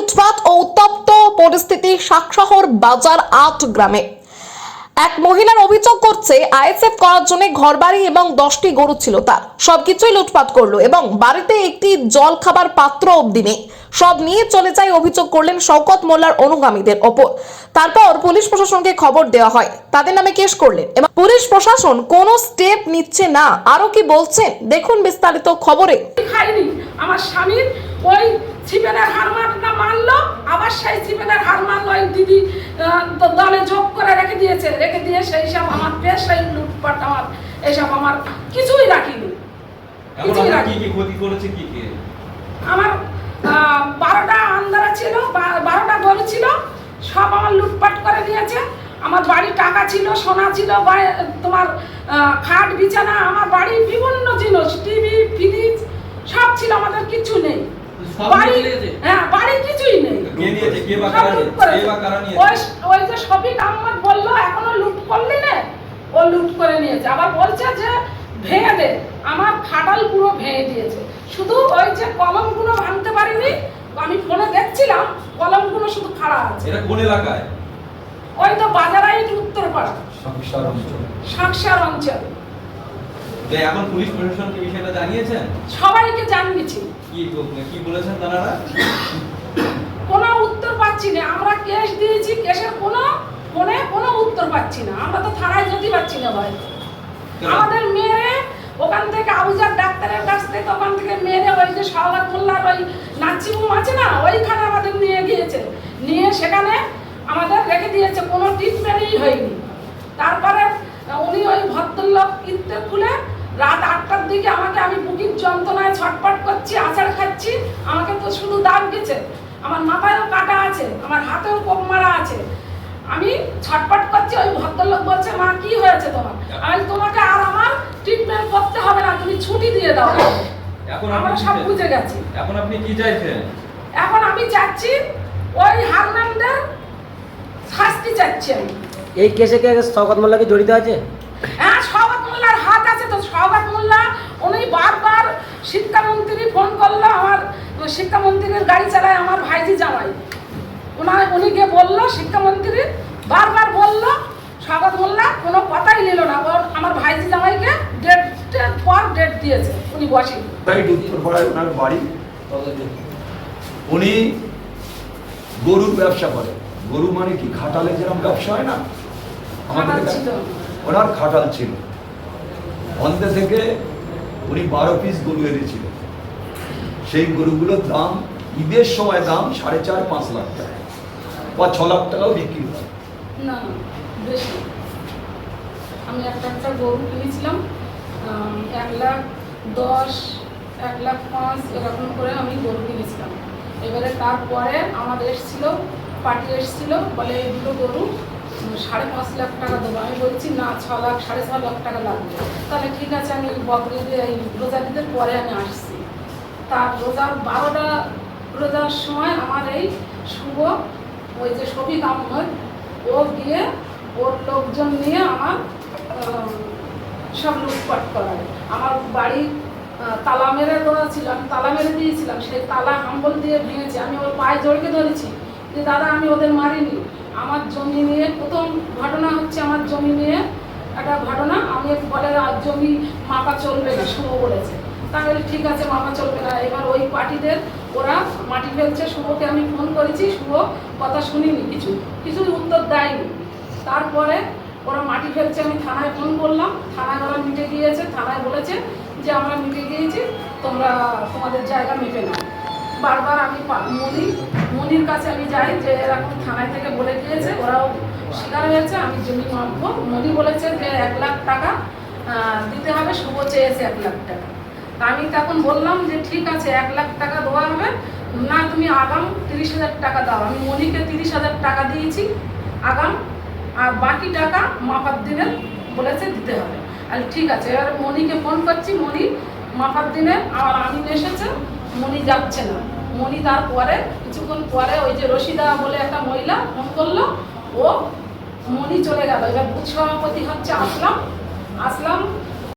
লুটপাট ও উত্তপ্ত পরিস্থিতি শাকশহর বাজার ৮ গ্রামে। এক মহিলার অভিযোগ করছে আইএসএফ করার জন্য ঘরবাড়ি এবং 10টি গরু ছিল, তার সবকিছুই লুটপাট করলো এবং বাড়িতে একটি জল খাবার পাত্র অবধি নেই, সব নিয়ে চলে যায়। অভিযোগ করলেন শওকত মোল্লার অনুগামীদের ওপর। তারপর পুলিশ প্রশাসনকে খবর দেওয়া হয়, তাদের নামে কেস করলেন এবং পুলিশ প্রশাসন কোনো স্টেপ নিচ্ছে না। আরো কি বলছেন দেখুন বিস্তারিত খবরে। খাইনি আমার স্বামীর ওই ছিপেনের হারমানটা মারলো, আবার সেই ছিপেনের হারমান ওই দিদি দলে যোগ করে রেখে দিয়ে সেই সব আমার বেশ সেই লুটপাট আমার এইসব আমার কিছুই রাখিনি। কি ক্ষতি করেছে কি আমার 12টা আন্দারা ছিল, 12টা গরু ছিল, সব আমার লুটপাট করে দিয়েছে। আমার বাড়ি টাকা ছিল, সোনা ছিল, তোমার খাট বিছানা, আমার বাড়ি বিভিন্ন জিনিস, টিভি ফ্রিজ সব ছিল, আমাদের কিছু নেই। বাড়ি কিছুই নেই। ওই যে শফিক আহমদ বললো এখনো লুট করলি না, ও লুট করে নিয়েছে। আবার বলছে যে ভেঙে দে, আমার খাটাল পুরো ভেঙে দিয়েছে। শুধু ওই যে কলমগুলো ভাঙতে পারিনি, আমি ফোনে দেখছিলাম কলমগুলো শুধু খাড়া আছে। এটা কোন এলাকায়? ওই তো বাজারাইট উত্তরপাড়া শাকসার অঞ্চল। এখন পুলিশ প্রশাসন কি বিষয়টা জানিয়েছেন? সবাইকে জানিয়েছি। কি বলেছেন তারা? কোনো উত্তর পাচ্ছি না। আমরা কেস দিয়েছি, কেসের কোনো উত্তর পাচ্ছি না। আমরা তো থানায় যেতে পাচ্ছি না ভাই। আমাদের মেয়ে ওখান থেকে আবুজার ডাক্তারের কাছ থেকে ওখান থেকে মেরে ওই যে শওকত মোল্লার ওই নাচিবুম আছে না, ওইখানে আমাদের নিয়ে গিয়েছে, নিয়ে সেখানে আমাদের রেখে দিয়েছে, কোনো ট্রিটমেন্টই হয়নি। তারপরে উনি ওই ভদ্রলোক ইত্তে খুলে রাত 8টার দিকে আমাকে, আমি বুকির যন্ত্রণায় ছটপট করছি, আচার খাচ্ছি, আমাকে তো শুধু দাগ গেছে, আমার মাথায়ও কাটা আছে, আমার হাতেও কোপ মারা আছে। আমি ছটপট করছি, ওই ভদ্রলোক বলছে মা কি হয়েছে তোমার? আমি তোমাকে আর আমার ট্রিটমেন্ট করতে হবে না, তুমি ছুটি দিয়ে দাও। এখন আমরা সব বুঝে গেছি। এখন আপনি কি চাইছেন? এখন আমি চাচ্ছি ওই হারনানদের শাস্তি চাচ্ছি আমি। এই কেসে কি শওকত মোল্লা কি জড়িত আছে? হ্যাঁ, শওকত মোল্লার হাত আছে তো। শওকত মোল্লা উনি বারবার শিক্ষামন্ত্রী ফোন করলো, আমার শিক্ষামন্ত্রীর গাড়ি চালায় আমার ভাইজি জামাই, উনি গিয়ে বললো, শিক্ষামন্ত্রী বারবার বললো, শওকত মোল্লা কোনো কথাই নিল না। আমার ভাইজি জামাইকে ডেটের পর ডেট দিয়েছে, উনি বসেন উত্তরপাড়ায় ওনার বাড়ি। উনি গরুর ব্যবসা করে। গরু মানে কি খাটালে যেরকম ব্যবসা হয় না, ওনার খাটাল ছিল। অন্তে থেকে উনি 12 পিস গরু এনেছিল। সেই গরুগুলোর দাম ঈদের সময় দাম 4.5-5 লাখ টাকা বা 6 লাখ টাকাও বিক্রি হয় না, বেশি। আমি একটা গরু কিনেছিলাম 1,10,000, 1,05,000 এরকম করে আমি গরু কিনেছিলাম। এবারে তারপরে আমাদের এসেছিল, পার্টি এসেছিল, বলে এই দুটো গরু 5.5 লাখ টাকা দেবো। আমি বলছি না, 6 লাখ 6.5 লাখ টাকা লাগবে। তাহলে ঠিক আছে, আমি বকরিদের এই রোজাদিদের পরে আমি আসছি। তার রোজার 12টা রোজার সময় আমার এই শুভ ওই যে শফিক আহমদ, ও গিয়ে ওর লোকজন নিয়ে আমার সব লুটপাট করায়। আমার বাড়ি তালা মেরে দেওয়া ছিল, আমি তালা মেরে দিয়েছিলাম, সেই তালা হাম্বল দিয়ে ভেঙেছে। আমি ওর পায়ে জড়িয়ে ধরেছি যে দাদা আমি ওদের মারিনি। আমার জমি নিয়ে প্রথম ঘটনা হচ্ছে, আমার জমি নিয়ে একটা ঘটনা। আমি বলে জমি মাপা চলবে না, শুভ বলেছে। তাহলে ঠিক আছে, মাপা চলবে না। এবার ওই পার্টিদের ওরা মাটি ফেলছে। শুভকে আমি ফোন করেছি, শুভ কথা শুনিনি, কিছু উত্তর দেয়নি। তারপরে ওরা মাটি ফেলছে, আমি থানায় ফোন করলাম, থানায় ওরা মিটে গিয়েছে। থানায় বলেছে যে আমরা মিটে গিয়েছি, তোমরা তোমাদের জায়গা মেপে নাও। বারবার আমি মনির কাছে আমি যাই যে এরকম থানায় থেকে বলে গিয়েছে, ওরাও স্বীকার হয়েছে আমি জমি মাপবো। মনি বলেছে যে 1 লাখ টাকা দিতে হবে, শুভ চেয়েছে 1 লাখ টাকা। আমি তখন বললাম যে ঠিক আছে, 1 লাখ টাকা দেওয়া হবে না, তুমি আগাম 30,000 টাকা দাও। আমি মনিকে 30,000 টাকা দিয়েছি আগাম, আর বাকি টাকা মাপার দিনে বলেছে দিতে হবে। আর ঠিক আছে, এবার মনিকে ফোন করছি, মনি মাপার দিনে আমার আমিন এসেছে, মনি যাচ্ছে না। মনি তারপরে কিছুক্ষণ পরে ওই যে রশিদা বলে একটা মহিলা ফোন করলো, ও মনি চলে গেল। এবার বুথ সভাপতি হচ্ছে আসলাম